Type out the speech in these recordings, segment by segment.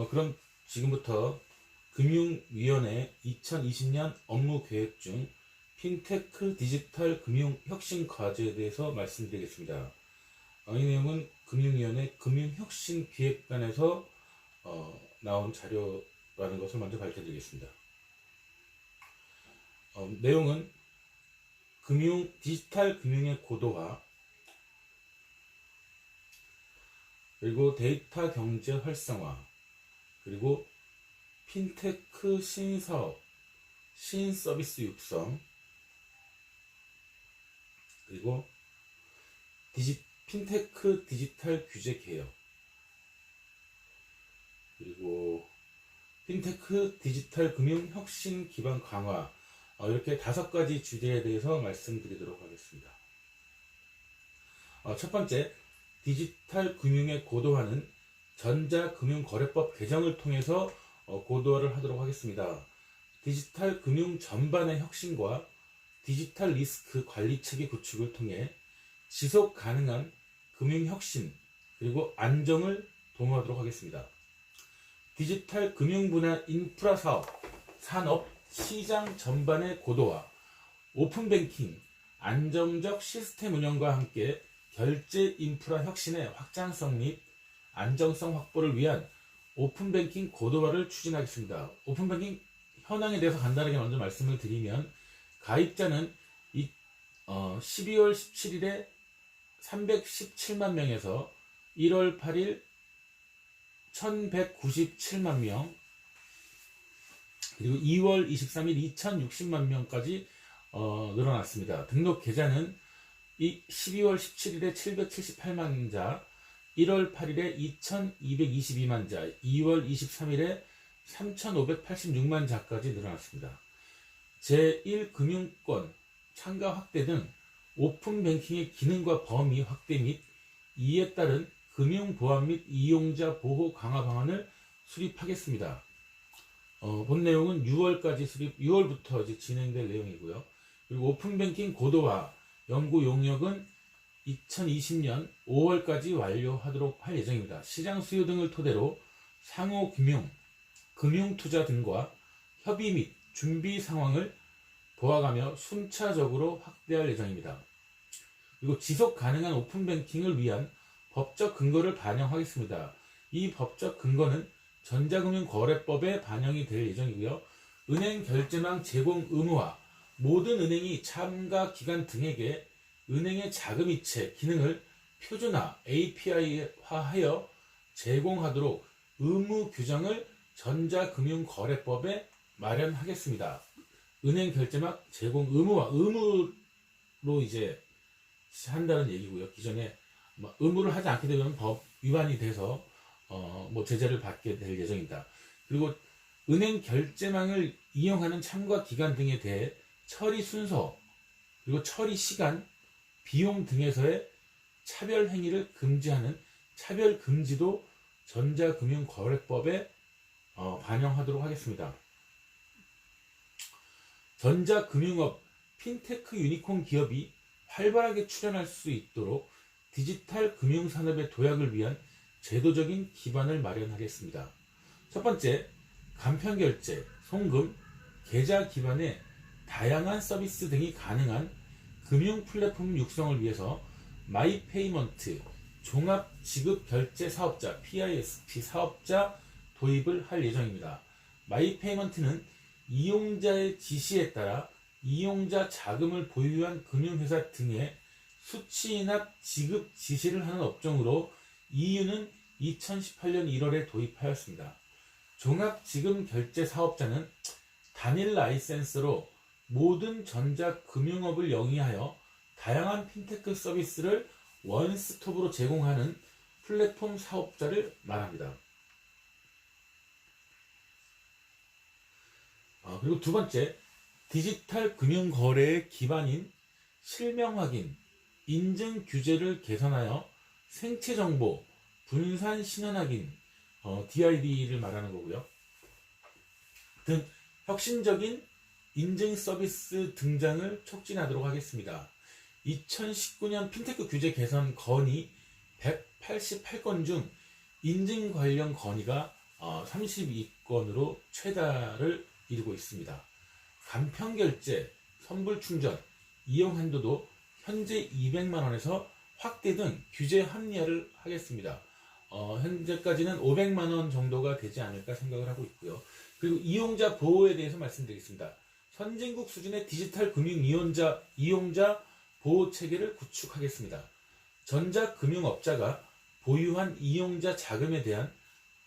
그럼 지금부터 금융위원회 2020년 업무 계획 중 핀테크 디지털 금융 혁신 과제에 대해서 말씀드리겠습니다. 이 내용은 금융위원회 금융혁신 기획단에서 나온 자료라는 것을 먼저 밝혀드리겠습니다. 내용은 디지털 금융의 고도화, 그리고 데이터 경제 활성화, 그리고 핀테크 신사업, 신서비스 육성, 그리고 핀테크 디지털 규제 개혁, 그리고 핀테크 디지털 금융 혁신 기반 강화, 이렇게 5가지 주제에 대해서 말씀드리도록 하겠습니다. 첫 번째, 디지털 금융의 고도화는 전자금융거래법 개정을 통해서 고도화를 하도록 하겠습니다. 디지털 금융 전반의 혁신과 디지털 리스크 관리 체계 구축을 통해 지속 가능한 금융 혁신 그리고 안정을 도모하도록 하겠습니다. 디지털 금융 분야 인프라 사업, 산업, 시장 전반의 고도화, 오픈뱅킹, 안정적 시스템 운영과 함께 결제 인프라 혁신의 확장성 및 안정성 확보를 위한 오픈뱅킹 고도화를 추진하겠습니다. 오픈뱅킹 현황에 대해서 간단하게 먼저 말씀을 드리면, 가입자는 12월 17일에 317만 명에서 1월 8일 1197만 명, 그리고 2월 23일 2060만 명까지 늘어났습니다. 등록 계좌는 12월 17일에 778만 자, 1월 8일에 2222만 자, 2월 23일에 3586만 자까지 늘어났습니다. 제1금융권 참가 확대 등 오픈뱅킹의 기능과 범위 확대 및 이에 따른 금융보안 및 이용자 보호 강화 방안을 수립하겠습니다. 본 내용은 6월부터 이제 진행될 내용이고요. 그리고 오픈뱅킹 고도화 연구 용역은 2020년 5월까지 완료하도록 할 예정입니다. 시장 수요 등을 토대로 상호금융, 금융투자 등과 협의 및 준비 상황을 보아가며 순차적으로 확대할 예정입니다. 그리고 지속 가능한 오픈뱅킹을 위한 법적 근거를 반영하겠습니다. 이 법적 근거는 전자금융거래법에 반영이 될 예정이고요. 은행 결제망 제공 의무화, 모든 은행이 참가 기관 등에게 은행의 자금이체 기능을 표준화, API화하여 제공하도록 의무 규정을 전자금융거래법에 마련하겠습니다. 은행 결제망 제공 의무로 이제 한다는 얘기고요. 기존에 의무를 하지 않게 되면 법 위반이 돼서 제재를 받게 될 예정입니다. 그리고 은행 결제망을 이용하는 참가 기관 등에 대해 처리 순서, 그리고 처리 시간, 비용 등에서의 차별 행위를 금지하는 차별 금지도 전자금융거래법에 반영하도록 하겠습니다. 전자금융업, 핀테크 유니콘 기업이 활발하게 출현할 수 있도록 디지털 금융산업의 도약을 위한 제도적인 기반을 마련하겠습니다. 첫 번째, 간편결제, 송금, 계좌 기반의 다양한 서비스 등이 가능한 금융 플랫폼 육성을 위해서 마이페이먼트, 종합지급결제사업자, PISP 사업자 도입을 할 예정입니다. 마이페이먼트는 이용자의 지시에 따라 이용자 자금을 보유한 금융회사 등의 수취납 지급 지시를 하는 업종으로 EU는 2018년 1월에 도입하였습니다. 종합지급결제사업자는 단일 라이센스로 모든 전자금융업을 영위하여 다양한 핀테크 서비스를 원스톱으로 제공하는 플랫폼 사업자를 말합니다. 그리고 두 번째, 디지털 금융거래의 기반인 실명확인, 인증 규제를 개선하여 생체정보, 분산 신원확인, DID를 말하는 거고요. 등 혁신적인 인증 서비스 등장을 촉진하도록 하겠습니다. 2019년 핀테크 규제 개선 건의 188건 중 인증 관련 건의가 32건으로 최다를 이루고 있습니다. 간편결제, 선불충전, 이용 한도도 현재 200만원에서 확대 등 규제 합리화를 하겠습니다. 현재까지는 500만원 정도가 되지 않을까 생각을 하고 있고요. 그리고 이용자 보호에 대해서 말씀드리겠습니다. 선진국 수준의 디지털 금융 이용자 보호 체계를 구축하겠습니다. 전자금융업자가 보유한 이용자 자금에 대한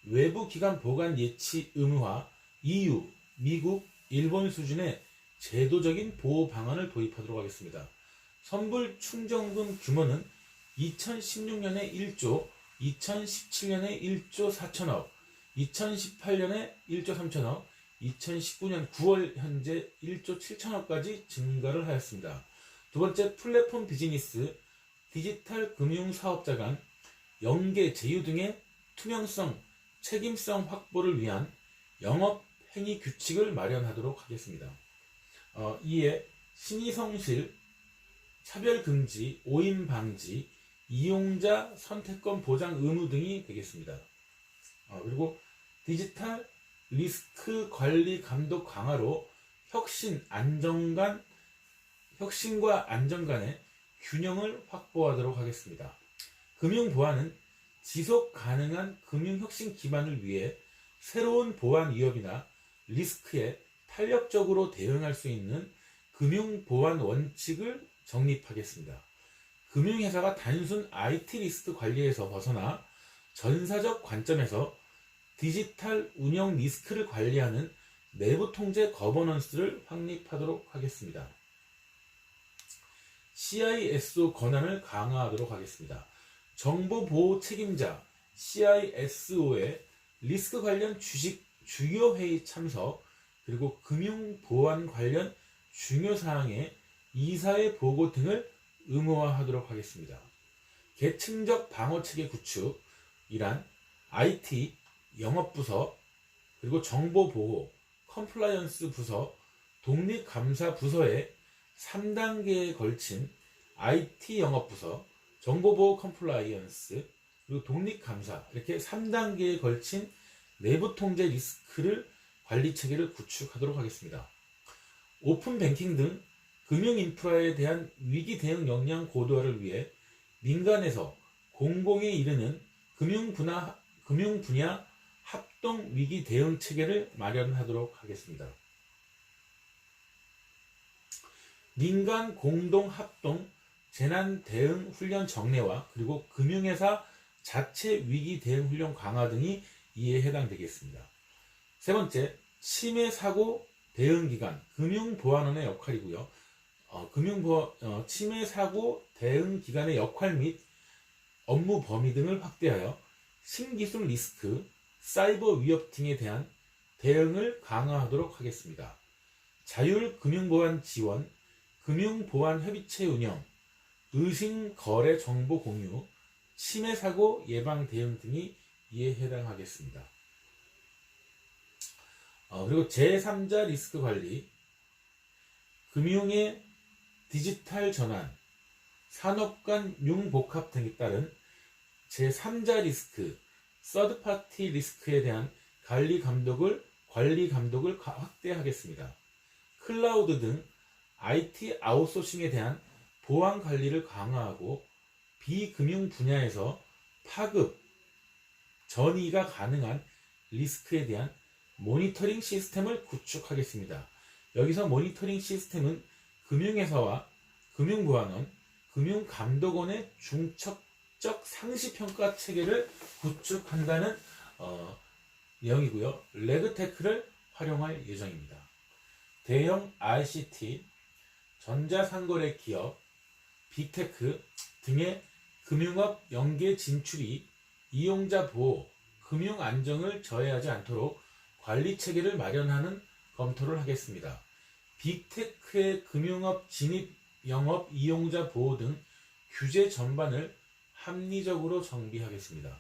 외부 기관 보관 예치 의무화, EU, 미국, 일본 수준의 제도적인 보호 방안을 도입하도록 하겠습니다. 선불 충전금 규모는 2016년에 1조, 2017년에 1조 4천억, 2018년에 1조 3천억, 2019년 9월 현재 1조 7천억까지 증가를 하였습니다. 두 번째, 플랫폼 비즈니스, 디지털 금융 사업자 간 연계 제휴 등의 투명성, 책임성 확보를 위한 영업 행위 규칙을 마련하도록 하겠습니다. 이에 신의성실, 차별금지, 오인 방지, 이용자 선택권 보장 의무 등이 되겠습니다. 그리고 디지털 리스크 관리 감독 강화로 혁신과 안정 간의 균형을 확보하도록 하겠습니다. 금융보안은 지속 가능한 금융혁신 기반을 위해 새로운 보안 위협이나 리스크에 탄력적으로 대응할 수 있는 금융보안 원칙을 정립하겠습니다. 금융회사가 단순 IT 리스크 관리에서 벗어나 전사적 관점에서 디지털 운영 리스크를 관리하는 내부 통제 거버넌스를 확립하도록 하겠습니다. CISO 권한을 강화하도록 하겠습니다. 정보보호 책임자 CISO의 리스크 관련 주요 회의 참석, 그리고 금융보안 관련 중요 사항의 이사회 보고 등을 의무화하도록 하겠습니다. 계층적 방어체계 구축이란 IT, 영업부서, 그리고 정보보호, 컴플라이언스 부서, 독립감사부서의 3단계에 걸친 IT 영업부서, 정보보호 컴플라이언스, 그리고 독립감사, 이렇게 3단계에 걸친 내부통제 리스크를 관리체계를 구축하도록 하겠습니다. 오픈뱅킹 등 금융인프라에 대한 위기 대응 역량 고도화를 위해 민간에서 공공에 이르는 금융 분야 합동 위기 대응 체계를 마련하도록 하겠습니다. 민간 공동 합동 재난 대응 훈련 정례화, 그리고 금융회사 자체 위기 대응 훈련 강화 등이 이에 해당되겠습니다. 세 번째, 침해 사고 대응 기관 금융보안원의 역할이고요. 침해 사고 대응 기관의 역할 및 업무 범위 등을 확대하여 신기술 리스크, 사이버 위협 등에 대한 대응을 강화하도록 하겠습니다. 자율 금융보안 지원, 금융보안 협의체 운영, 의심 거래 정보 공유, 침해 사고 예방 대응 등이 이에 해당하겠습니다. 그리고 제3자 리스크 관리, 금융의 디지털 전환, 산업 간 융복합 등에 따른 제3자 리스크, 서드파티 리스크에 대한 관리 감독을 확대하겠습니다. 클라우드 등 IT 아웃소싱에 대한 보안 관리를 강화하고 비금융 분야에서 파급, 전이가 가능한 리스크에 대한 모니터링 시스템을 구축하겠습니다. 여기서 모니터링 시스템은 금융회사와 금융보안원, 금융감독원의 중첩적 상시평가 체계를 구축한다는 내용이고요. 레그테크를 활용할 예정입니다. 대형 ICT, 전자상거래 기업, 빅테크 등의 금융업 연계 진출이 이용자 보호, 금융 안정을 저해하지 않도록 관리 체계를 마련하는 검토를 하겠습니다. 빅테크의 금융업 진입, 영업, 이용자 보호 등 규제 전반을 합리적으로 정비하겠습니다.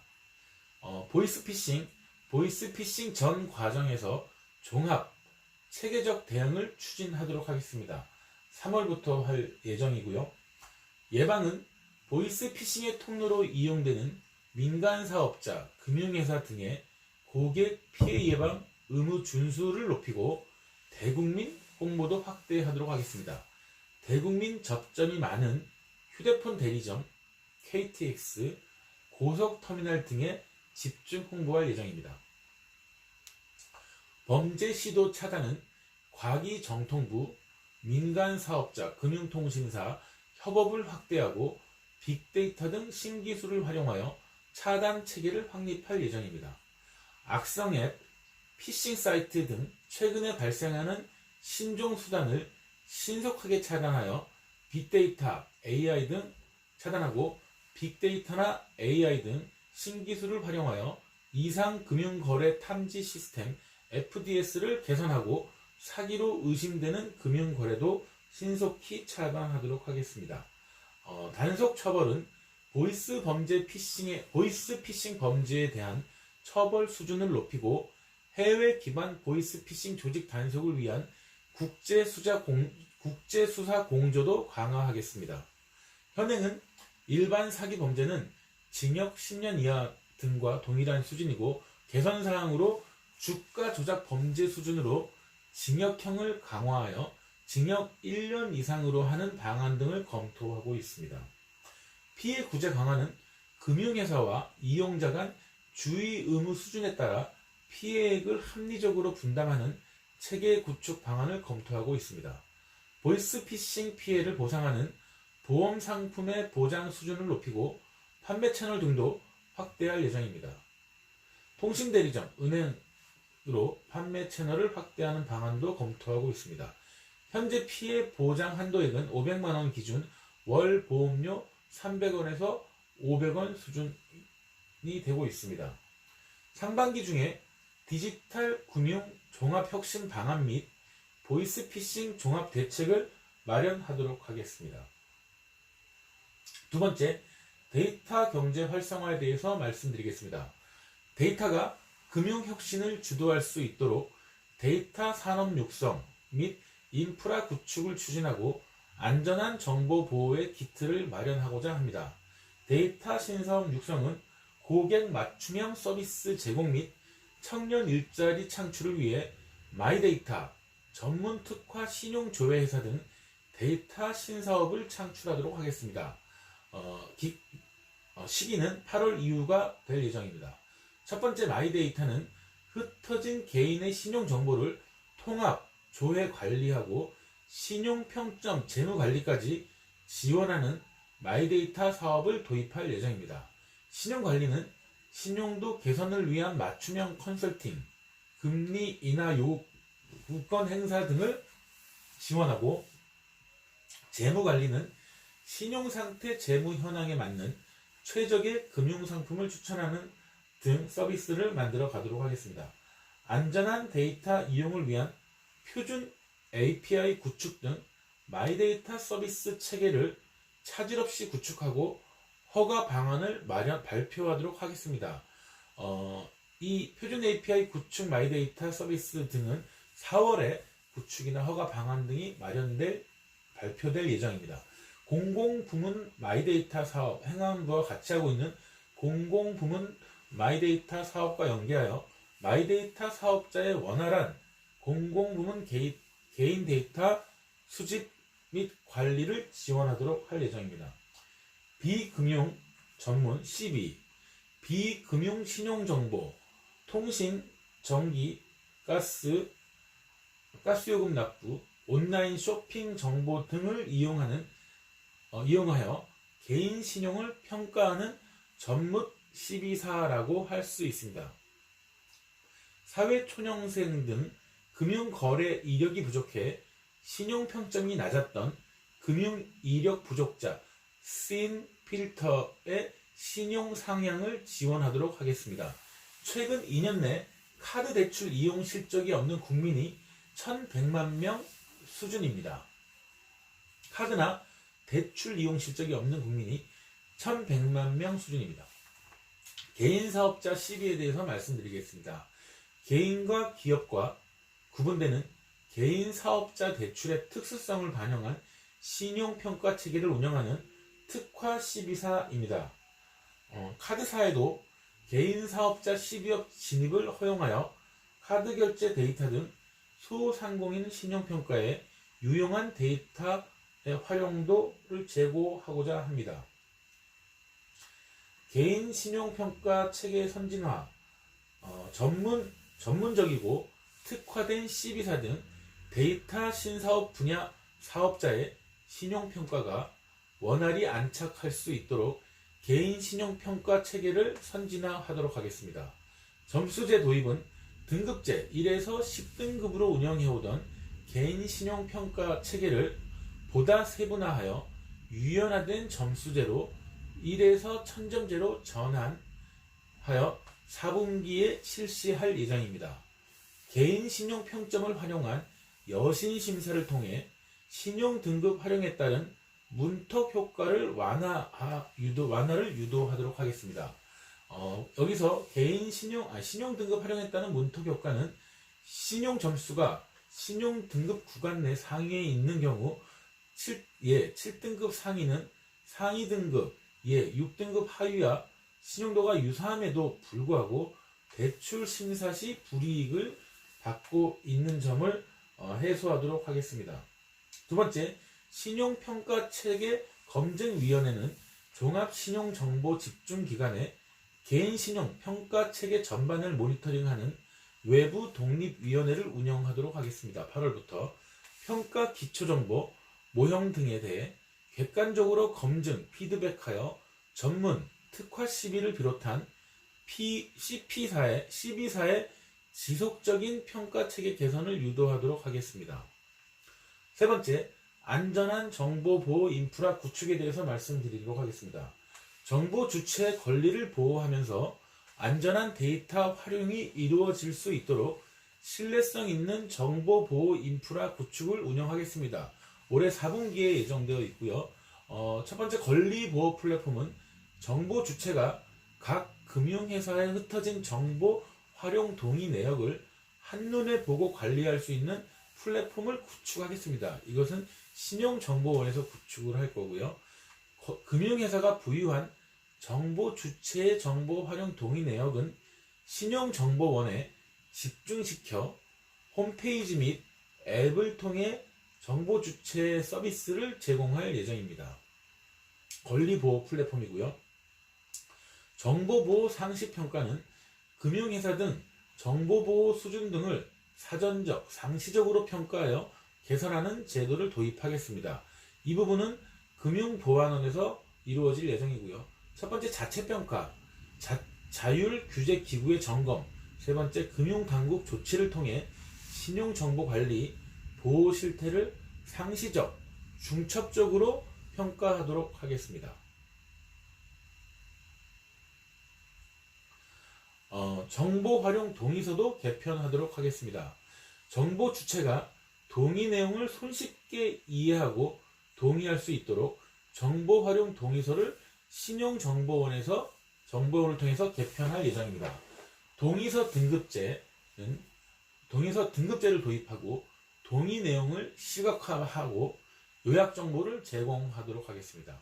보이스피싱 전 과정에서 종합, 체계적 대응을 추진하도록 하겠습니다. 3월부터 할 예정이고요. 예방은 보이스피싱의 통로로 이용되는 민간 사업자, 금융회사 등의 고객 피해 예방 의무 준수를 높이고 대국민 홍보도 확대하도록 하겠습니다. 대국민 접점이 많은 휴대폰 대리점, KTX, 고속터미널 등에 집중 홍보할 예정입니다. 범죄 시도 차단은 과기정통부, 민간사업자, 금융통신사 협업을 확대하고 빅데이터 등 신기술을 활용하여 차단 체계를 확립할 예정입니다. 악성 앱, 피싱 사이트 등 최근에 발생하는 신종 수단을 신속하게 차단하여 빅데이터, AI 등 차단하고 빅데이터나 AI 등 신기술을 활용하여 이상금융거래 탐지 시스템 FDS를 개선하고 사기로 의심되는 금융거래도 신속히 차단하도록 하겠습니다. 단속 처벌은 보이스 피싱 범죄에 대한 처벌 수준을 높이고 해외 기반 보이스 피싱 조직 단속을 위한 국제수사 공조도 강화하겠습니다. 현행은 일반 사기 범죄는 징역 10년 이하 등과 동일한 수준이고 개선사항으로 주가 조작 범죄 수준으로 징역형을 강화하여 징역 1년 이상으로 하는 방안 등을 검토하고 있습니다. 피해 구제 강화는 금융회사와 이용자 간 주의 의무 수준에 따라 피해액을 합리적으로 분담하는 체계 구축 방안을 검토하고 있습니다. 보이스피싱 피해를 보상하는 보험 상품의 보장 수준을 높이고 판매 채널 등도 확대할 예정입니다. 통신대리점, 은행으로 판매 채널을 확대하는 방안도 검토하고 있습니다. 현재 피해 보장 한도액은 500만 원 기준 월 보험료 300원에서 500원 수준이 되고 있습니다. 상반기 중에 디지털 금융 종합혁신 방안 및 보이스피싱 종합 대책을 마련하도록 하겠습니다. 두 번째, 데이터 경제 활성화에 대해서 말씀드리겠습니다. 데이터가 금융혁신을 주도할 수 있도록 데이터 산업 육성 및 인프라 구축을 추진하고 안전한 정보 보호의 기틀을 마련하고자 합니다. 데이터 신사업 육성은 고객 맞춤형 서비스 제공 및 청년 일자리 창출을 위해 마이데이터, 전문 특화 신용조회회사 등 데이터 신사업을 창출하도록 하겠습니다. 시기는 8월 이후가 될 예정입니다. 첫 번째 마이데이터는 흩어진 개인의 신용정보를 통합, 조회 관리하고 신용평점 재무관리까지 지원하는 마이데이터 사업을 도입할 예정입니다. 신용관리는 신용도 개선을 위한 맞춤형 컨설팅, 금리 인하 요구권 행사 등을 지원하고 재무관리는 신용상태 재무 현황에 맞는 최적의 금융상품을 추천하는 등 서비스를 만들어 가도록 하겠습니다. 안전한 데이터 이용을 위한 표준 API 구축 등 마이데이터 서비스 체계를 차질 없이 구축하고 허가 방안을 발표하도록 하겠습니다. 이 표준 API 구축 마이데이터 서비스 등은 4월에 구축이나 허가 방안 등이 발표될 예정입니다. 공공부문 마이데이터 사업, 행안부와 같이 하고 있는 공공부문 마이데이터 사업과 연계하여 마이데이터 사업자의 원활한 공공부문 개인 데이터 수집 및 관리를 지원하도록 할 예정입니다. 비금융 전문 CB, 비금융 신용정보, 통신, 전기, 가스요금 납부, 온라인 쇼핑 정보 등을 이용하여 개인 신용을 평가하는 전문 CB사라고 할 수 있습니다. 사회초년생 등 금융거래 이력이 부족해 신용평점이 낮았던 금융 이력 부족자 SIN 필터의 신용 상향을 지원하도록 하겠습니다. 최근 2년 내 카드 대출 이용 실적이 없는 국민이 1,100만 명 수준입니다. 카드나 대출 이용 실적이 없는 국민이 1,100만 명 수준입니다. 개인사업자 CB에 대해서 말씀드리겠습니다. 개인과 기업과 구분되는 개인사업자 대출의 특수성을 반영한 신용평가 체계를 운영하는 특화 CB사입니다. 카드사에도 개인 사업자 시비업 진입을 허용하여 카드 결제 데이터 등 소상공인 신용평가에 유용한 데이터의 활용도를 제고하고자 합니다. 개인 신용평가 체계 선진화, 전문적이고 특화된 C비사 등 데이터 신사업 분야 사업자의 신용평가가 원활히 안착할 수 있도록 개인 신용평가 체계를 선진화하도록 하겠습니다. 점수제 도입은 등급제 1에서 10등급으로 운영해오던 개인 신용평가 체계를 보다 세분화하여 유연화된 점수제로 1에서 1000점제로 전환하여 4분기에 실시할 예정입니다. 개인 신용평점을 활용한 여신 심사를 통해 신용등급 활용에 따른 문턱 효과를 완화를 유도하도록 하겠습니다. 여기서 개인 신용등급 활용에 따른 문턱 효과는 신용 점수가 신용등급 구간 내 상위에 있는 경우 7등급 상위는 상위 등급 6등급 하위와 신용도가 유사함에도 불구하고 대출 심사 시 불이익을 받고 있는 점을 해소하도록 하겠습니다. 두 번째, 신용평가체계 검증위원회는 종합신용정보집중기관의 개인신용평가체계 전반을 모니터링하는 외부 독립위원회를 운영하도록 하겠습니다. 8월부터 평가 기초정보, 모형 등에 대해 객관적으로 검증, 피드백하여 전문, 특화 시비를 비롯한 CB사의 지속적인 평가체계 개선을 유도하도록 하겠습니다. 세 번째, 안전한 정보보호 인프라 구축에 대해서 말씀드리도록 하겠습니다. 정보 주체의 권리를 보호하면서 안전한 데이터 활용이 이루어질 수 있도록 신뢰성 있는 정보보호 인프라 구축을 운영하겠습니다. 올해 4분기에 예정되어 있고요. 첫 번째 권리보호 플랫폼은 정보 주체가 각 금융회사에 흩어진 정보 활용 동의 내역을 한눈에 보고 관리할 수 있는 플랫폼을 구축하겠습니다. 이것은 신용정보원에서 구축을 할 거고요. 금융회사가 부유한 정보 주체의 정보 활용 동의 내역은 신용정보원에 집중시켜 홈페이지 및 앱을 통해 정보 주체의 서비스를 제공할 예정입니다. 권리보호 플랫폼이고요. 정보보호 상시평가는 금융회사 등 정보보호 수준 등을 사전적, 상시적으로 평가하여 개선하는 제도를 도입하겠습니다. 이 부분은 금융보안원에서 이루어질 예정이고요. 첫 번째 자체평가, 자율규제기구의 점검, 세 번째 금융당국 조치를 통해 신용정보관리, 보호 실태를 상시적, 중첩적으로 평가하도록 하겠습니다. 정보 활용 동의서도 개편하도록 하겠습니다. 정보 주체가 동의 내용을 손쉽게 이해하고 동의할 수 있도록 정보 활용 동의서를 신용정보원을 통해서 개편할 예정입니다. 동의서 등급제를 도입하고 동의 내용을 시각화하고 요약 정보를 제공하도록 하겠습니다.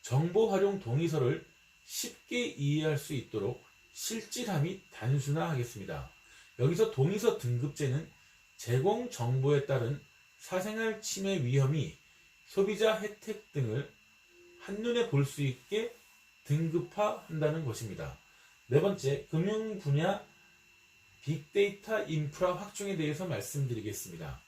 정보 활용 동의서를 쉽게 이해할 수 있도록 실질화 및 단순화하겠습니다. 여기서 동의서 등급제는 제공 정보에 따른 사생활 침해 위험이 소비자 혜택 등을 한눈에 볼 수 있게 등급화한다는 것입니다. 네 번째, 금융 분야 빅데이터 인프라 확충에 대해서 말씀드리겠습니다.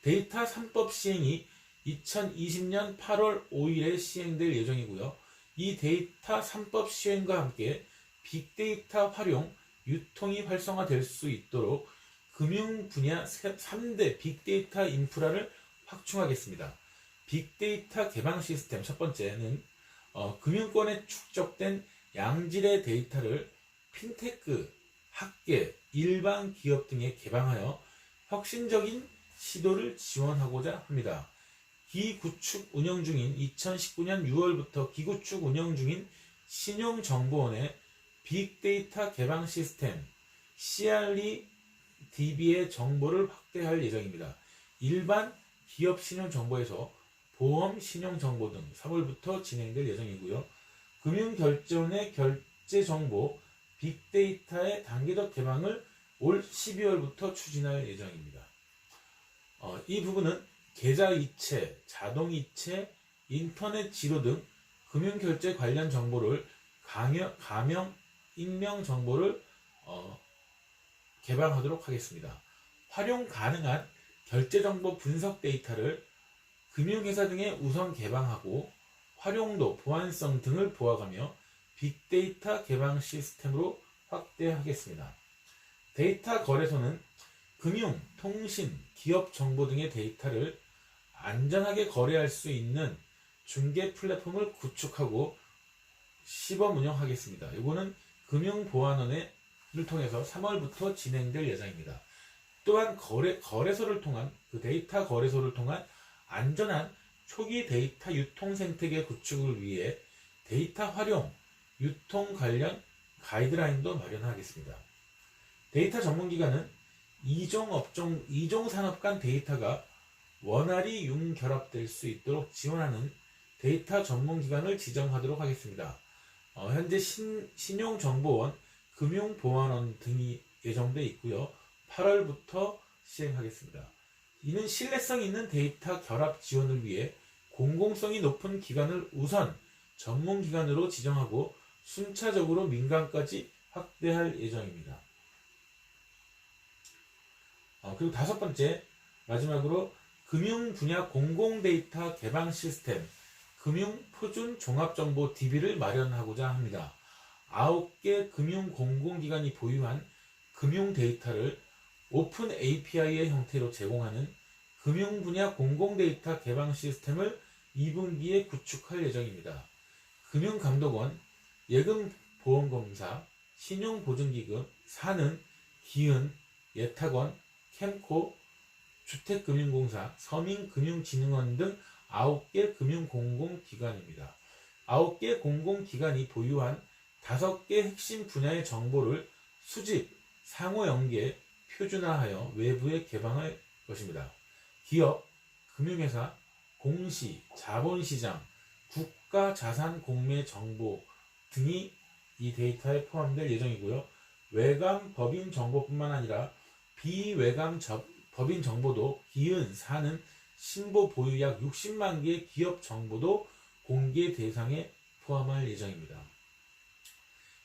데이터 3법 시행이 2020년 8월 5일에 시행될 예정이고요. 이 데이터 3법 시행과 함께 빅데이터 활용, 유통이 활성화될 수 있도록 금융 분야 3대 빅데이터 인프라를 확충하겠습니다. 빅데이터 개방 시스템 첫 번째는 금융권에 축적된 양질의 데이터를 핀테크, 학계, 일반 기업 등에 개방하여 혁신적인 시도를 지원하고자 합니다. 기구축 운영 중인 2019년 6월부터 기구축 운영 중인 신용정보원의 빅데이터 개방 시스템 CRE-DB의 정보를 확대할 예정입니다. 일반 기업 신용정보에서 보험 신용정보 등 3월부터 진행될 예정이고요. 금융결제원의 결제정보 빅데이터의 단계적 개방을 올 12월부터 추진할 예정입니다. 이 부분은 계좌이체, 자동이체, 인터넷 지도 등 금융결제 관련 정보를 가명, 익명 정보를 개방하도록 하겠습니다. 활용 가능한 결제정보 분석 데이터를 금융회사 등에 우선 개방하고 활용도, 보안성 등을 보아가며 빅데이터 개방 시스템으로 확대하겠습니다. 데이터 거래소는 금융, 통신, 기업 정보 등의 데이터를 안전하게 거래할 수 있는 중개 플랫폼을 구축하고 시범 운영하겠습니다. 이거는 금융보안원을 통해서 3월부터 진행될 예정입니다. 또한 거래소를 통한 데이터 거래소를 통한 안전한 초기 데이터 유통 생태계 구축을 위해 데이터 활용, 유통 관련 가이드라인도 마련하겠습니다. 데이터 전문기관은 이종 산업 간 데이터가 원활히 융결합될 수 있도록 지원하는 데이터 전문기관을 지정하도록 하겠습니다. 현재 신용정보원, 금융보안원 등이 예정돼 있고요. 8월부터 시행하겠습니다. 이는 신뢰성 있는 데이터 결합 지원을 위해 공공성이 높은 기관을 우선 전문기관으로 지정하고 순차적으로 민간까지 확대할 예정입니다. 그리고 5번째, 마지막으로 금융 분야 공공 데이터 개방 시스템, 금융 표준 종합정보 DB를 마련하고자 합니다. 9개 금융 공공기관이 보유한 금융 데이터를 오픈 API의 형태로 제공하는 금융 분야 공공 데이터 개방 시스템을 2분기에 구축할 예정입니다. 금융감독원, 예금보험공사, 신용보증기금, 사는, 기은, 예탁원, 캠코, 주택금융공사, 서민금융진흥원 등 9개 금융공공기관입니다. 9개 공공기관이 보유한 5개 핵심 분야의 정보를 수집, 상호연계, 표준화하여 외부에 개방할 것입니다. 기업, 금융회사, 공시, 자본시장, 국가자산 공매 정보 등이 이 데이터에 포함될 예정이고요. 외감 법인 정보뿐만 아니라 비외감 법인 정보도 기은, 사는, 신보 보유 약 60만 개의 기업 정보도 공개 대상에 포함할 예정입니다.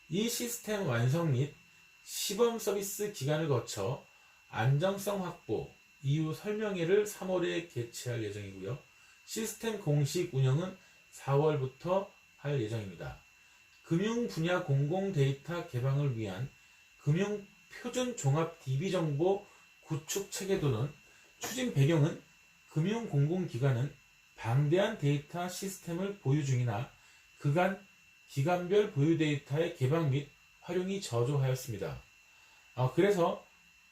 이 시스템 완성 및 시범 서비스 기간을 거쳐 안정성 확보, 이후 설명회를 3월에 개최할 예정이고요. 시스템 공식 운영은 4월부터 할 예정입니다. 금융 분야 공공 데이터 개방을 위한 금융 표준 종합 DB 정보 구축 체계도는 추진 배경은 금융 공공기관은 방대한 데이터 시스템을 보유 중이나 그간 기관별 보유 데이터의 개방 및 활용이 저조하였습니다. 그래서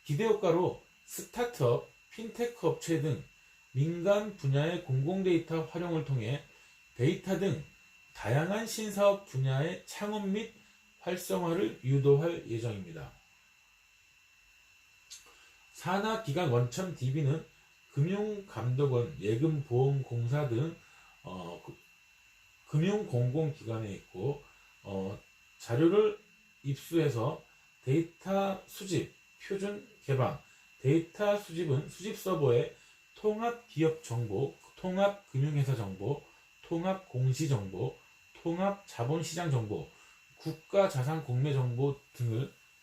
기대효과로 스타트업, 핀테크 업체 등 민간 분야의 공공 데이터 활용을 통해 데이터 등 다양한 신사업 분야의 창업 및 활성화를 유도할 예정입니다. 산하기관 원천 DB는 금융감독원, 예금보험공사 등 금융공공기관에 있고 자료를 입수해서 데이터 수집, 표준 개방, 데이터 수집은 수집 서버에 통합 기업 정보, 통합 금융회사 정보, 통합 공시 정보, 통합 자본시장 정보, 국가 자산 공매 정보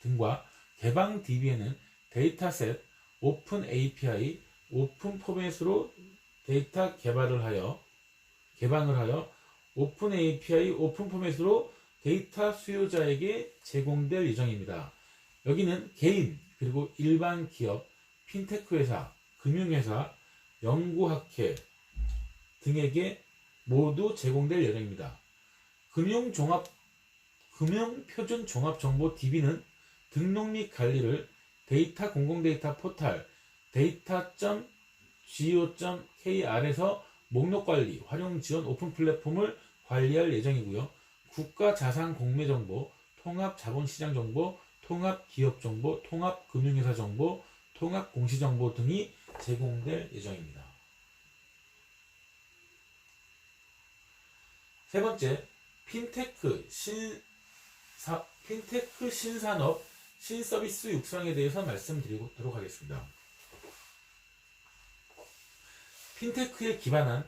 등과 개방 DB에는 데이터셋, 오픈 API, 오픈 포맷으로 데이터 개방을 하여 오픈 API, 오픈 포맷으로 데이터 수요자에게 제공될 예정입니다. 여기는 개인 그리고 일반 기업, 핀테크 회사, 금융회사, 연구학회 등에게 모두 제공될 예정입니다. 금융표준종합정보 DB는 등록 및 관리를 데이터 공공데이터 포탈 data.go.kr에서 목록관리, 활용지원 오픈 플랫폼을 관리할 예정이고요. 국가자산공매정보, 통합자본시장정보, 통합기업정보, 통합금융회사정보, 통합공시정보 등이 제공될 예정입니다. 세 번째, 핀테크 핀테크 신산업, 신서비스 육성에 대해서 말씀드리도록 하겠습니다. 핀테크에 기반한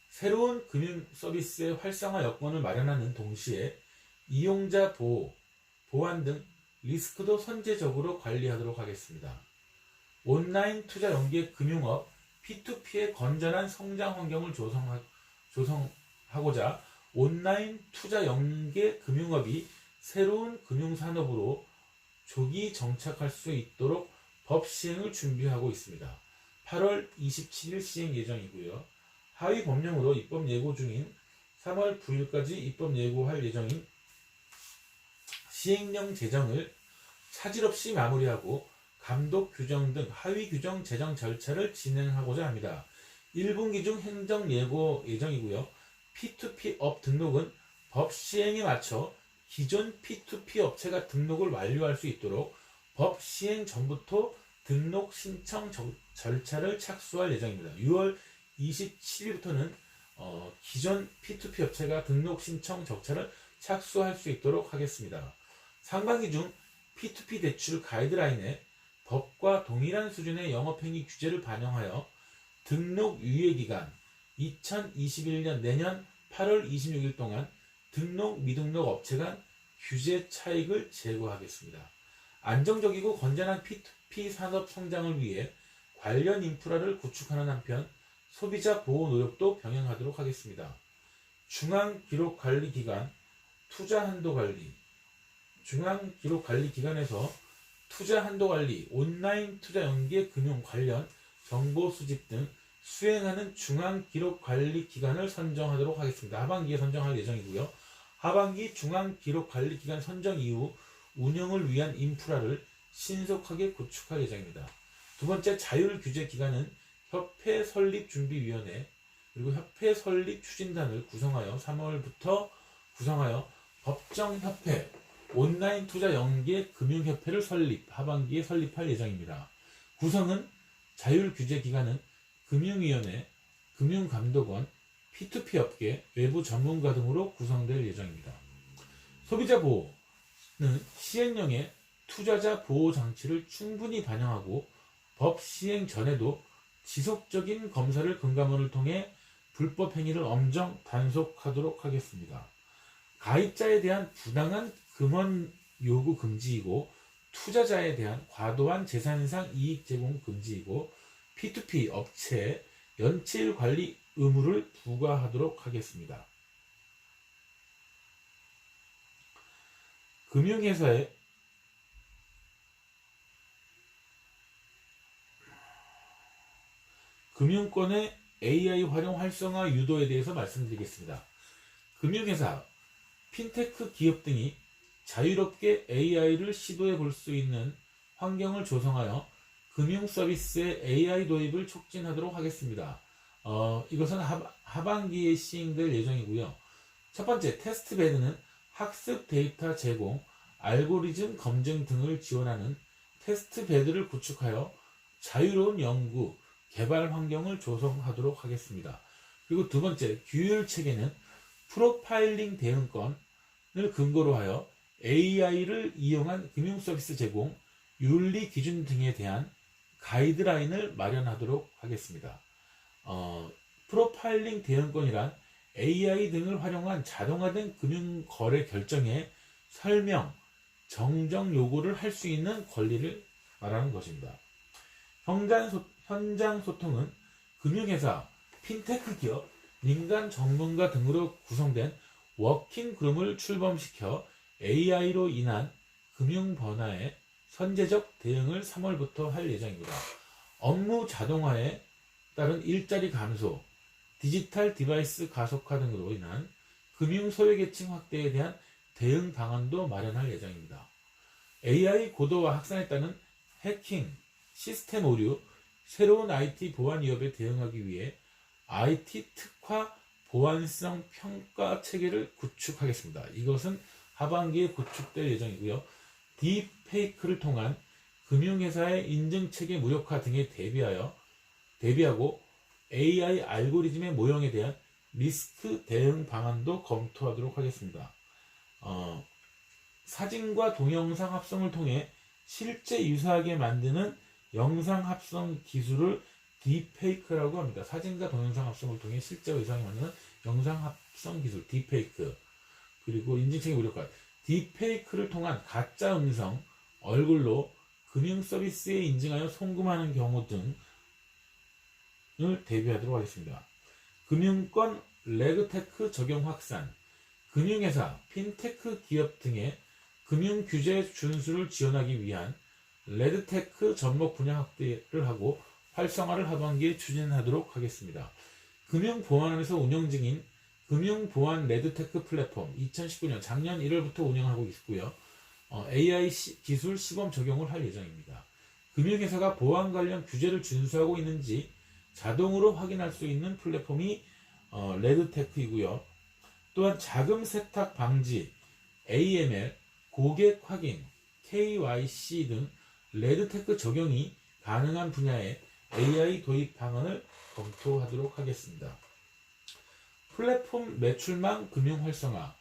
새로운 금융 서비스의 활성화 여건을 마련하는 동시에 이용자 보호, 보안 등 리스크도 선제적으로 관리하도록 하겠습니다. 온라인 투자 연계 금융업 P2P의 건전한 성장 환경을 조성하고자 온라인 투자 연계 금융업이 새로운 금융산업으로 조기 정착할 수 있도록 법 시행을 준비하고 있습니다. 8월 27일 시행 예정이고요. 하위 법령으로 입법 예고 중인 3월 9일까지 입법 예고할 예정인 시행령 제정을 차질 없이 마무리하고 감독 규정 등 하위 규정 제정 절차를 진행하고자 합니다. 1분기 중 행정 예고 예정이고요. P2P 업 등록은 법 시행에 맞춰 기존 P2P 업체가 등록을 완료할 수 있도록 법 시행 전부터 등록 신청 절차를 착수할 예정입니다. 6월 27일부터는 기존 P2P 업체가 등록 신청 절차를 착수할 수 있도록 하겠습니다. 상반기 중 P2P 대출 가이드라인에 법과 동일한 수준의 영업행위 규제를 반영하여 등록 유예기간 2021년 내년 8월 26일 동안 등록 미등록 업체 간 규제 차익을 제거하겠습니다. 안정적이고 건전한 P2P 산업 성장을 위해 관련 인프라를 구축하는 한편 소비자 보호 노력도 병행하도록 하겠습니다. 중앙기록관리기관 투자한도관리 중앙기록관리기관에서 투자한도관리, 온라인 투자연계 금융 관련 정보 수집 등 수행하는 중앙기록관리기관을 선정하도록 하겠습니다. 하반기에 선정할 예정이고요. 하반기 중앙기록관리기관 선정 이후 운영을 위한 인프라를 신속하게 구축할 예정입니다. 두 번째, 자율규제기관은 협회 설립준비위원회 그리고 협회 설립 추진단을 구성하여 3월부터 구성하여 법정협회, 온라인 투자 연계 금융협회를 하반기에 설립할 예정입니다. 구성은 자율규제기관은 금융위원회, 금융감독원, P2P 업계, 외부 전문가 등으로 구성될 예정입니다. 소비자 보호는 시행령에 투자자 보호 장치를 충분히 반영하고 법 시행 전에도 지속적인 검사를 금감원을 통해 불법 행위를 엄정 단속하도록 하겠습니다. 가입자에 대한 부당한 금원 요구 금지이고 투자자에 대한 과도한 재산상 이익 제공 금지이고 P2P 업체에 연체율 관리 의무를 부과하도록 하겠습니다. 금융회사의 금융권의 AI 활용 활성화 유도에 대해서 말씀드리겠습니다. 금융회사, 핀테크 기업 등이 자유롭게 AI를 시도해 볼 수 있는 환경을 조성하여 금융서비스의 AI 도입을 촉진하도록 하겠습니다. 이것은 하반기에 시행될 예정이고요. 첫 번째, 테스트베드는 학습 데이터 제공, 알고리즘 검증 등을 지원하는 테스트베드를 구축하여 자유로운 연구, 개발 환경을 조성하도록 하겠습니다. 그리고 두 번째, 규율 체계는 프로파일링 대응권을 근거로 하여 AI를 이용한 금융서비스 제공, 윤리 기준 등에 대한 가이드라인을 마련하도록 하겠습니다. 프로파일링 대응권이란 AI 등을 활용한 자동화된 금융거래 결정에 설명, 정정 요구를 할 수 있는 권리를 말하는 것입니다. 현장 소통은 금융회사, 핀테크 기업, 민간 전문가 등으로 구성된 워킹 그룹을 출범시켜 AI로 인한 금융 변화에 선제적 대응을 3월부터 할 예정입니다. 업무 자동화에 따른 일자리 감소, 디지털 디바이스 가속화 등으로 인한 금융 소외계층 확대에 대한 대응 방안도 마련할 예정입니다. AI 고도화 확산에 따른 해킹, 시스템 오류, 새로운 IT 보안 위협에 대응하기 위해 IT 특화 보안성 평가 체계를 구축하겠습니다. 이것은 하반기에 구축될 예정이고요. 딥페이크를 통한 금융회사의 인증체계 무력화 등에 대비하고 AI 알고리즘의 모형에 대한 리스크 대응 방안도 검토하도록 하겠습니다. 사진과 동영상 합성을 통해 실제 유사하게 만드는 영상 합성 기술을 딥페이크라고 합니다. 사진과 동영상 합성을 통해 실제와 유사하게 만드는 영상 합성 기술 딥페이크. 그리고 인증책의 무력화. 딥페이크를 통한 가짜 음성, 얼굴로 금융 서비스에 인증하여 송금하는 경우 등을 대비하도록 하겠습니다. 금융권 레그테크 적용 확산. 금융회사, 핀테크 기업 등의 금융규제 준수를 지원하기 위한 레드테크 접목 분야 확대를 하고 활성화를 하반기에 추진하도록 하겠습니다. 금융보안원에서 운영 중인 금융보안 레드테크 플랫폼 2019년 작년 1월부터 운영하고 있고요. AI 기술 시범 적용을 할 예정입니다. 금융회사가 보안 관련 규제를 준수하고 있는지 자동으로 확인할 수 있는 플랫폼이 레드테크이고요. 또한 자금 세탁 방지, AML, 고객 확인, KYC 등 레드테크 적용이 가능한 분야의 AI 도입 방안을 검토하도록 하겠습니다. 플랫폼 매출망 금융 활성화.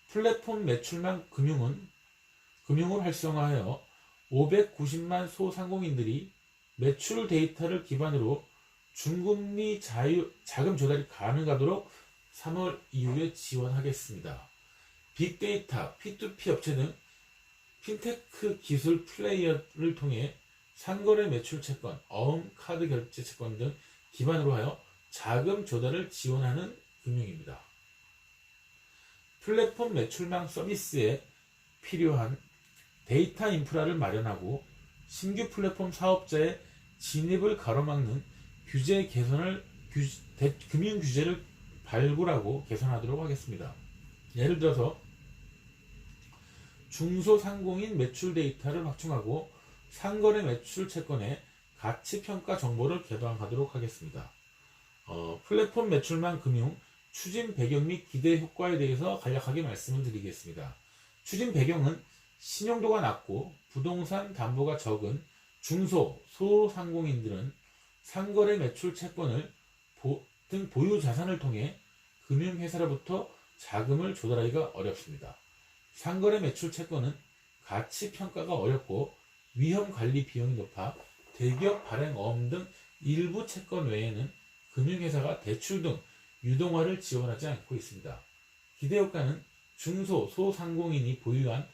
플랫폼 매출망 금융을 활성화하여 590만 소상공인들이 매출 데이터를 기반으로 중금리 자금 조달이 가능하도록 3월 이후에 지원하겠습니다. 빅데이터, P2P 업체 등 핀테크 기술 플레이어를 통해 상거래 매출 채권, 어음 카드 결제 채권 등 기반으로 하여 자금 조달을 지원하는 금융입니다. 플랫폼 매출망 서비스에 필요한 데이터 인프라를 마련하고 신규 플랫폼 사업자의 진입을 가로막는 규제 개선을 금융 규제를 발굴하고 개선하도록 하겠습니다. 예를 들어서 중소상공인 매출 데이터를 확충하고 상거래 매출 채권의 가치평가 정보를 개방하도록 하겠습니다. 플랫폼 매출망 금융 추진 배경 및 기대 효과에 대해서 간략하게 말씀을 드리겠습니다. 추진 배경은 신용도가 낮고 부동산 담보가 적은 소상공인들은 상거래 매출 채권을 등 보유 자산을 통해 금융회사로부터 자금을 조달하기가 어렵습니다. 상거래 매출 채권은 가치 평가가 어렵고 위험 관리 비용이 높아 대기업 발행 어음 등 일부 채권 외에는 금융회사가 대출 등 유동화를 지원하지 않고 있습니다. 기대 효과는 소상공인이 보유한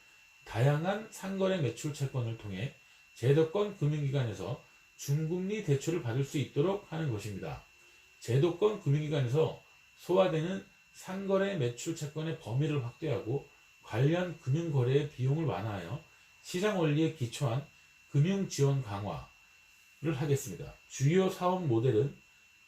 다양한 상거래 매출 채권을 통해 제도권 금융기관에서 중금리 대출을 받을 수 있도록 하는 것입니다. 제도권 금융기관에서 소화되는 상거래 매출 채권의 범위를 확대하고 관련 금융거래의 비용을 완화하여 시장 원리에 기초한 금융지원 강화를 하겠습니다. 주요 사업 모델은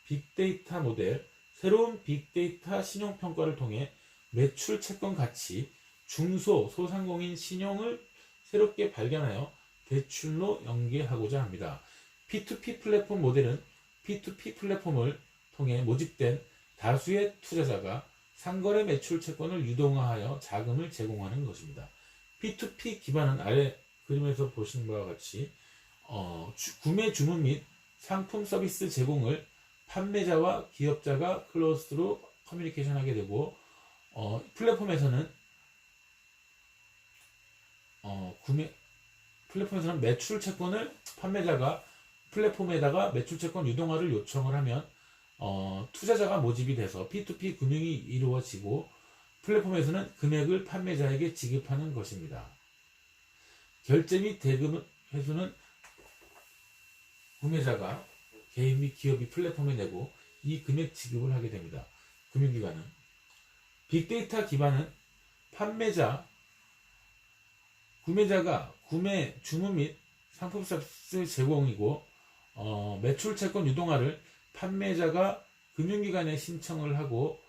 빅데이터 모델, 새로운 빅데이터 신용평가를 통해 매출 채권 가치, 소상공인 신용을 새롭게 발견하여 대출로 연계하고자 합니다. P2P 플랫폼 모델은 P2P 플랫폼을 통해 모집된 다수의 투자자가 상거래 매출 채권을 유동화하여 자금을 제공하는 것입니다. P2P 기반은 아래 그림에서 보시는 바와 같이 구매 주문 및 상품 서비스 제공을 판매자와 기업자가 클로즈로 커뮤니케이션하게 되고 플랫폼에서는 매출 채권을 판매자가 플랫폼에다가 매출 채권 유동화를 요청을 하면 투자자가 모집이 돼서 P2P 금융이 이루어지고 플랫폼에서는 금액을 판매자에게 지급하는 것입니다. 결제 및 대금 회수는 구매자가 개인 및 기업이 플랫폼에 내고 이 금액 지급을 하게 됩니다. 금융기관은 빅데이터 기반은 구매자가 구매 주문 및 상품 서비스 제공이고 매출 채권 유동화를 판매자가 금융기관에 신청을 하고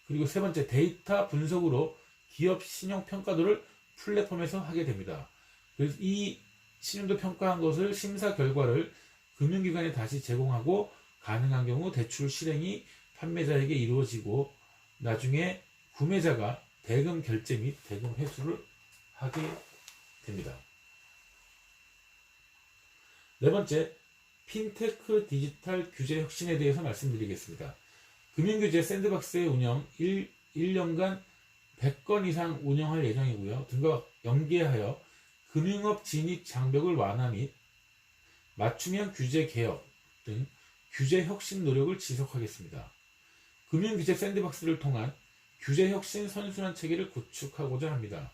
그리고 세 번째 데이터 분석으로 기업 신용 평가도를 플랫폼에서 하게 됩니다. 그래서 이 신용도 평가한 것을 심사 결과를 금융기관에 다시 제공하고 가능한 경우 대출 실행이 판매자에게 이루어지고 나중에 구매자가 대금 결제 및 대금 회수를 하게 됩니다. 네 번째, 핀테크 디지털 규제 혁신에 대해서 말씀드리겠습니다. 금융규제 샌드박스의 운영 1년간 100건 이상 운영할 예정이고요. 등과 연계하여 금융업 진입 장벽을 완화 및 맞춤형 규제 개혁 등 규제 혁신 노력을 지속하겠습니다. 금융규제 샌드박스를 통한 규제 혁신 선순환 체계를 구축하고자 합니다.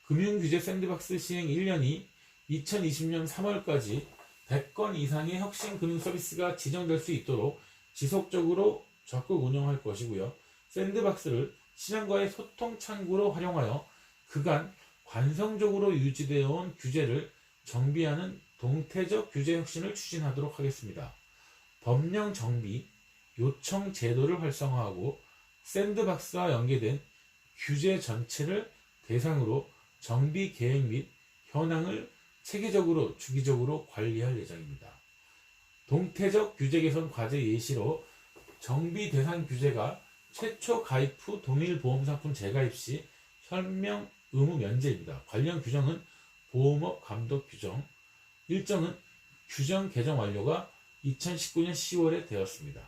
금융규제 샌드박스 시행 1년이 2020년 3월까지 100건 이상의 혁신 금융 서비스가 지정될 수 있도록 지속적으로 적극 운영할 것이고요. 샌드박스를 시장과의 소통 창구로 활용하여 그간 관성적으로 유지되어 온 규제를 정비하는 동태적 규제 혁신을 추진하도록 하겠습니다. 법령 정비, 요청 제도를 활성화하고 샌드박스와 연계된 규제 전체를 대상으로 정비 계획 및 현황을 체계적으로 주기적으로 관리할 예정입니다. 동태적 규제 개선 과제 예시로 정비 대상 규제가 최초 가입 후 동일 보험상품 재가입 시 설명 의무 면제입니다. 관련 규정은 보험업 감독 규정, 일정은 규정 개정 완료가 2019년 10월에 되었습니다.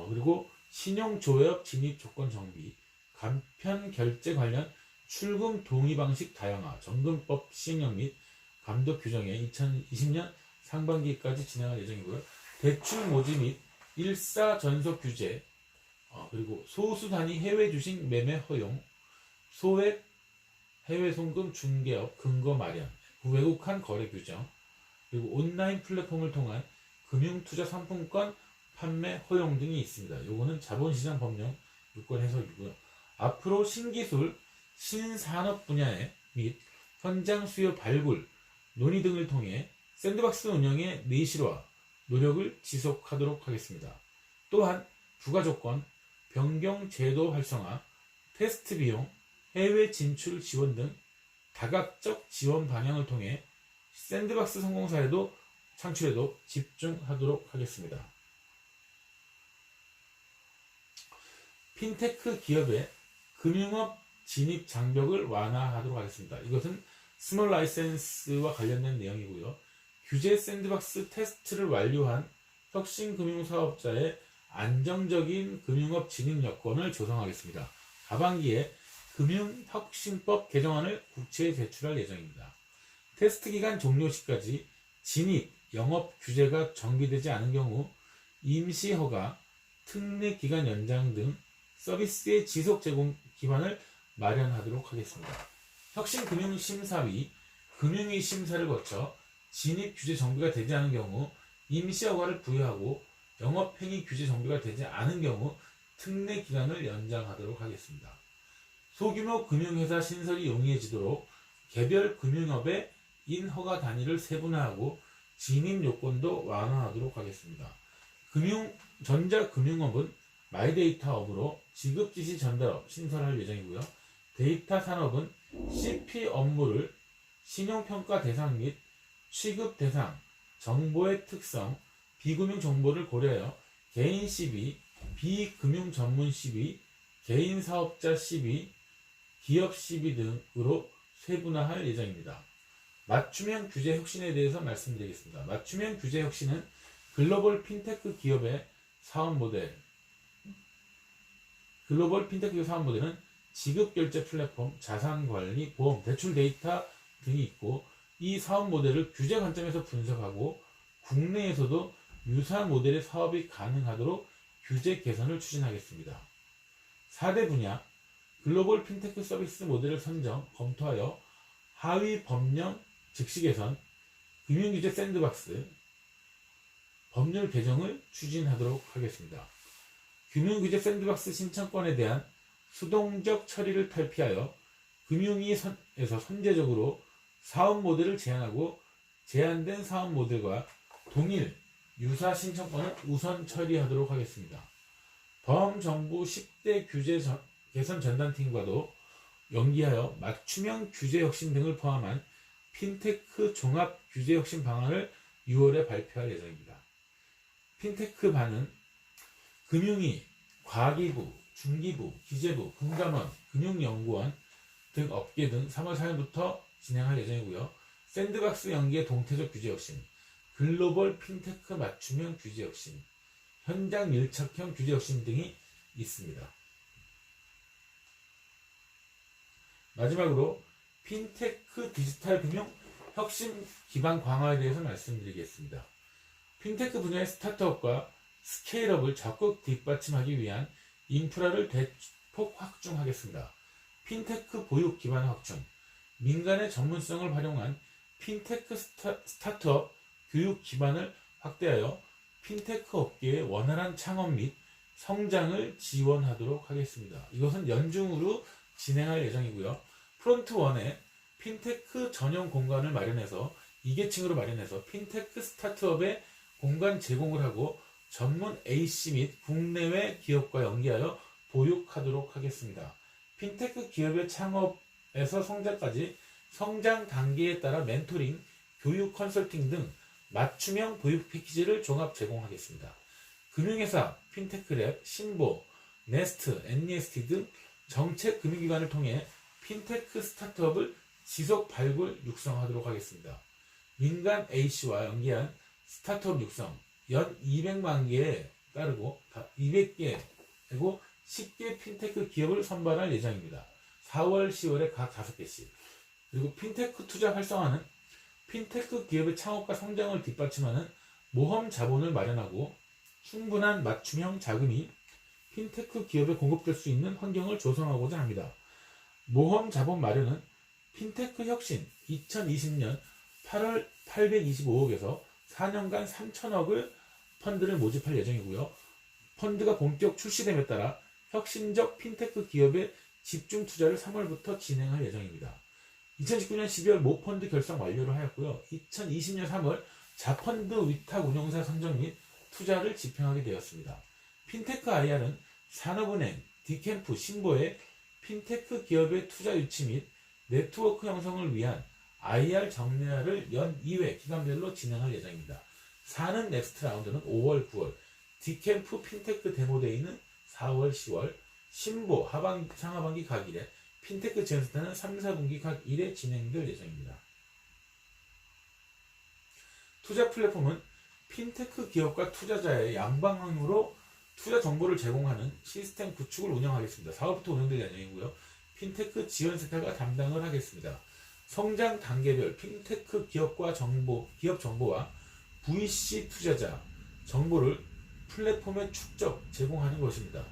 그리고 신용조회업 진입 조건 정비, 간편 결제 관련 출금 동의 방식 다양화, 정금법 시행령 및 감독 규정에 2020년 상반기까지 진행할 예정이고요. 대출 모집 및 일사 전속 규제, 그리고 소수 단위 해외 주식 매매 허용, 소액 해외 송금 중개업 근거 마련, 외국환 거래 규정, 그리고 온라인 플랫폼을 통한 금융투자 상품권 판매 허용 등이 있습니다. 요거는 자본시장 법령 요건 해석이고요. 앞으로 신기술, 신산업 분야에 및 현장 수요 발굴, 논의 등을 통해 샌드박스 운영의 내실화 노력을 지속하도록 하겠습니다. 또한 부가조건, 변경 제도 활성화, 테스트 비용, 해외 진출 지원 등 다각적 지원 방향을 통해 샌드박스 성공 사례도 창출에도 집중하도록 하겠습니다. 핀테크 기업의 금융업 진입 장벽을 완화하도록 하겠습니다. 이것은 스몰 라이센스와 관련된 내용이고요. 규제 샌드박스 테스트를 완료한 혁신금융사업자의 안정적인 금융업 진입 여건을 조성하겠습니다. 하반기에 금융혁신법 개정안을 국회에 제출할 예정입니다. 테스트 기간 종료 시까지 진입, 영업 규제가 정비되지 않은 경우 임시허가, 특례 기간 연장 등 서비스의 지속 제공 기반을 마련하도록 하겠습니다. 혁신금융심사위, 금융위 심사를 거쳐 진입 규제 정비가 되지 않은 경우 임시허가를 부여하고 영업행위 규제 정비가 되지 않은 경우 특례 기간을 연장하도록 하겠습니다. 소규모 금융회사 신설이 용이해지도록 개별 금융업의 인허가 단위를 세분화하고 진입 요건도 완화하도록 하겠습니다. 전자금융업은 마이데이터업으로 지급지시 전달업 신설할 예정이고요. 데이터 산업은 CP 업무를 신용평가 대상 및 취급 대상, 정보의 특성, 비금융 정보를 고려하여 개인 시비, 비금융 전문 시비, 개인 사업자 시비, 기업 시비 등으로 세분화할 예정입니다. 맞춤형 규제 혁신에 대해서 말씀드리겠습니다. 맞춤형 규제 혁신은 글로벌 핀테크 기업의 사업 모델, 글로벌 핀테크 기업 사업 모델은 지급결제 플랫폼, 자산관리, 보험, 대출 데이터 등이 있고 이 사업 모델을 규제 관점에서 분석하고 국내에서도 유사한 모델의 사업이 가능하도록 규제 개선을 추진하겠습니다. 4대 분야, 글로벌 핀테크 서비스 모델을 선정, 검토하여 하위 법령 즉시 개선, 금융규제 샌드박스, 법률 개정을 추진하도록 하겠습니다. 금융규제 샌드박스 신청권에 대한 수동적 처리를 탈피하여 금융위에서 선제적으로 사업 모델을 제안하고 제안된 사업 모델과 동일 유사 신청권을 우선 처리하도록 하겠습니다. 범정부 10대 규제 개선 전담팀과도 연기하여 맞춤형 규제 혁신 등을 포함한 핀테크 종합 규제 혁신 방안을 6월에 발표할 예정입니다. 핀테크 반은 금융위, 과기부, 중기부, 기재부, 금감원, 금융연구원 등 업계 등 3월 4일부터 진행할 예정이고요. 샌드박스 연계 동태적 규제 혁신, 글로벌 핀테크 맞춤형 규제 혁신, 현장 밀착형 규제 혁신 등이 있습니다. 마지막으로 핀테크 디지털 금융 혁신 기반 강화에 대해서 말씀드리겠습니다. 핀테크 분야의 스타트업과 스케일업을 적극 뒷받침하기 위한 인프라를 대폭 확충하겠습니다. 핀테크 보육 기반 확충, 민간의 전문성을 활용한 핀테크 스타트업 교육 기반을 확대하여 핀테크 업계의 원활한 창업 및 성장을 지원하도록 하겠습니다. 이것은 연중으로 진행할 예정이고요. 프론트1에 핀테크 전용 공간을 마련해서 2계층으로 마련해서 핀테크 스타트업에 공간 제공을 하고 전문 AC 및 국내외 기업과 연계하여 보육하도록 하겠습니다. 핀테크 기업의 창업에서 성장까지 성장 단계에 따라 멘토링, 교육 컨설팅 등 맞춤형 보육 패키지를 종합 제공하겠습니다. 금융회사, 핀테크랩, 신보, 네스트, NEST 등 정책 금융기관을 통해 핀테크 스타트업을 지속 발굴 육성하도록 하겠습니다. 민간 A씨와 연계한 스타트업 육성 연 200만 개에 따르고 200개이고 10개 핀테크 기업을 선발할 예정입니다. 4월, 10월에 각 5개씩. 그리고 핀테크 투자 활성화는 핀테크 기업의 창업과 성장을 뒷받침하는 모험 자본을 마련하고 충분한 맞춤형 자금이 핀테크 기업에 공급될 수 있는 환경을 조성하고자 합니다. 모험 자본 마련은 핀테크 혁신 2020년 8월 825억에서 4년간 3천억을 펀드를 모집할 예정이고요. 펀드가 본격 출시됨에 따라 혁신적 핀테크 기업의 집중 투자를 3월부터 진행할 예정입니다. 2019년 12월 모펀드 결성 완료를 하였고요. 2020년 3월 자펀드 위탁 운용사 선정 및 투자를 집행하게 되었습니다. 핀테크 IR은 산업은행, 디캠프, 신보의 핀테크 기업의 투자 유치 및 네트워크 형성을 위한 IR 정례화를 연 2회 기간별로 진행할 예정입니다. 사는 넥스트 라운드는 5월, 9월, 디캠프 핀테크 데모데이는 4월, 10월, 신보 상하반기 각 1회, 핀테크 지원센터는 3, 4분기 각 1회 진행될 예정입니다. 투자 플랫폼은 핀테크 기업과 투자자의 양방향으로 투자 정보를 제공하는 시스템 구축을 운영하겠습니다. 4월부터 운영될 예정이고요. 핀테크 지원센터가 담당을 하겠습니다. 성장 단계별 핀테크 기업 정보와 VC 투자자 정보를 플랫폼에 축적, 제공하는 것입니다.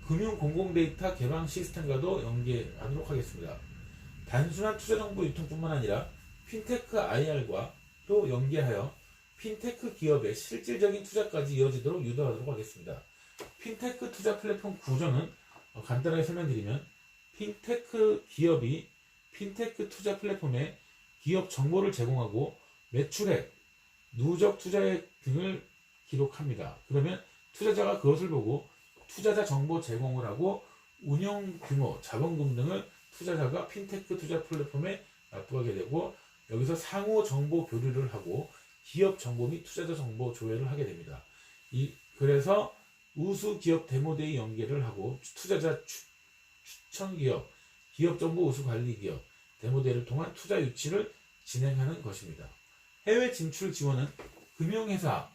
금융 공공데이터 개방 시스템과도 연계하도록 하겠습니다. 단순한 투자 정보 유통뿐만 아니라 핀테크 IR과 또 연계하여 핀테크 기업의 실질적인 투자까지 이어지도록 유도하도록 하겠습니다. 핀테크 투자 플랫폼 구조는 간단하게 설명드리면 핀테크 기업이 핀테크 투자 플랫폼에 기업 정보를 제공하고 매출액, 누적 투자액 등을 기록합니다. 그러면 투자자가 그것을 보고 투자자 정보 제공을 하고 운영 규모, 자본금 등을 투자자가 핀테크 투자 플랫폼에 납부하게 되고 여기서 상호 정보 교류를 하고 기업 정보 및 투자자 정보 조회를 하게 됩니다. 그래서 우수 기업 데모데이 연계를 하고 투자자 추천 기업, 기업 정보 우수 관리 기업, 데모데이를 통한 투자 유치를 진행하는 것입니다. 해외 진출 지원은 금융회사,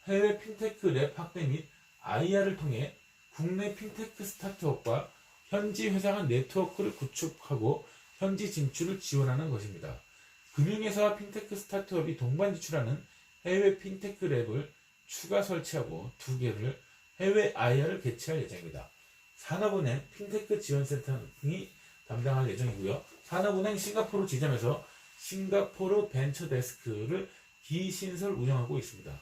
해외 핀테크 랩 확대 및 IR을 통해 국내 핀테크 스타트업과 현지 회사 간 네트워크를 구축하고 현지 진출을 지원하는 것입니다. 금융회사와 핀테크 스타트업이 동반 진출하는 해외 핀테크 랩을 추가 설치하고 2개를 해외 IR을 개최할 예정입니다. 산업은행 핀테크 지원센터 등이 담당할 예정이고요. 산업은행 싱가포르 지점에서 싱가포르 벤처 데스크를 기신설 운영하고 있습니다.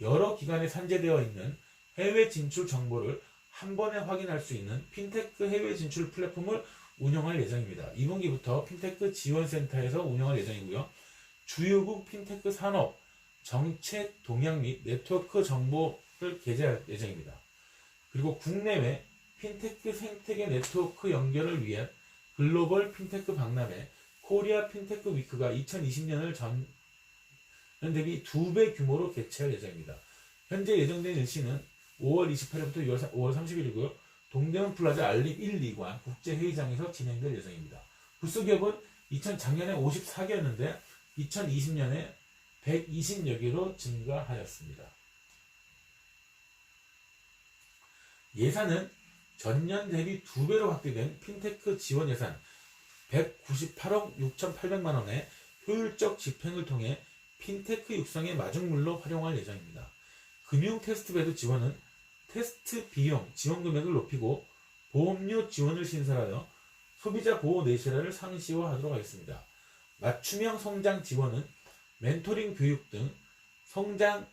여러 기관에 산재되어 있는 해외 진출 정보를 한 번에 확인할 수 있는 핀테크 해외 진출 플랫폼을 운영할 예정입니다. 2분기부터 핀테크 지원센터에서 운영할 예정이고요. 주요국 핀테크 산업, 정책 동향 및 네트워크 정보를 게재할 예정입니다. 그리고 국내외 핀테크 생태계 네트워크 연결을 위한 글로벌 핀테크 박람회 코리아 핀테크 위크가 2020년을 전년 대비 2배 규모로 개최할 예정입니다. 현재 예정된 일시는 5월 28일부터 5월 30일이고요. 동대문 플라자 알립 1, 2관 국제회의장에서 진행될 예정입니다. 부스 기업은 작년에 54개였는데 2020년에 120여 개로 증가하였습니다. 예산은 전년 대비 2배로 확대된 핀테크 지원 예산 198억 6,800만 원의 효율적 집행을 통해 핀테크 육성의 마중물로 활용할 예정입니다. 금융 테스트베드 지원은 테스트 비용 지원 금액을 높이고 보험료 지원을 신설하여 소비자 보호 내실화를 상시화하도록 하겠습니다. 맞춤형 성장 지원은 멘토링 교육 등 성장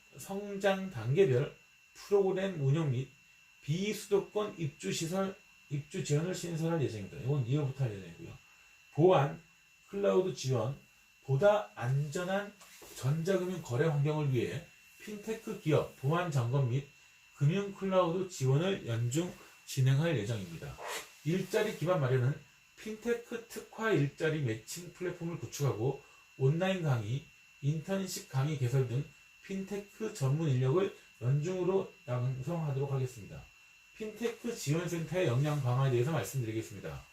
단계별 프로그램 운영 및 비수도권 입주 지원을 신설할 예정입니다. 이건 2월부터 할 예정이고요. 보안, 클라우드 지원, 보다 안전한 전자금융 거래 환경을 위해 핀테크 기업 보안 점검 및 금융 클라우드 지원을 연중 진행할 예정입니다. 일자리 기반 마련은 핀테크 특화 일자리 매칭 플랫폼을 구축하고 온라인 강의, 인턴십 강의 개설 등 핀테크 전문 인력을 연중으로 양성하도록 하겠습니다. 핀테크 지원센터의 역량 강화에 대해서 말씀드리겠습니다.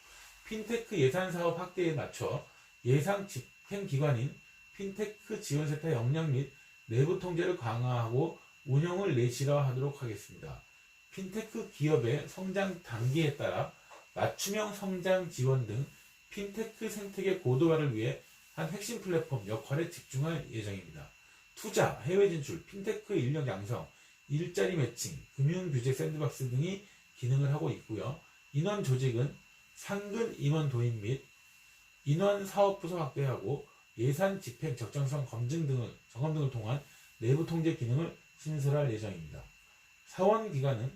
핀테크 예산 사업 확대에 맞춰 예상 집행기관인 핀테크 지원센터 역량 및 내부 통제를 강화하고 운영을 내실화하도록 하겠습니다. 핀테크 기업의 성장 단계에 따라 맞춤형 성장 지원 등 핀테크 생태계 고도화를 위해 한 핵심 플랫폼 역할에 집중할 예정입니다. 투자, 해외 진출, 핀테크 인력 양성, 일자리 매칭, 금융 규제 샌드박스 등이 기능을 하고 있고요. 인원 조직은 상근 임원 도입 및 인원 사업부서 확대하고 예산 집행 적정성 점검 등을 통한 내부 통제 기능을 신설할 예정입니다. 사원기관은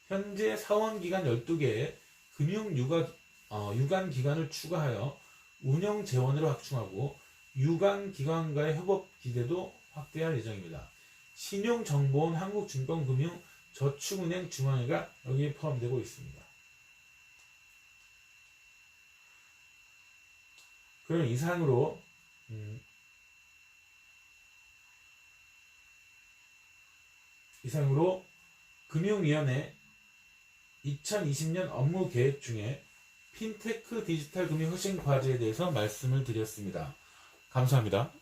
현재 사원기관 12개의 금융 유관 기관을 추가하여 운영 재원으로 확충하고 유관 기관과의 협업 기대도 확대할 예정입니다. 신용정보원 한국증권금융저축은행 중앙회가 여기에 포함되고 있습니다. 그럼 이상으로 금융위원회 2020년 업무 계획 중에 핀테크 디지털 금융 혁신 과제에 대해서 말씀을 드렸습니다. 감사합니다.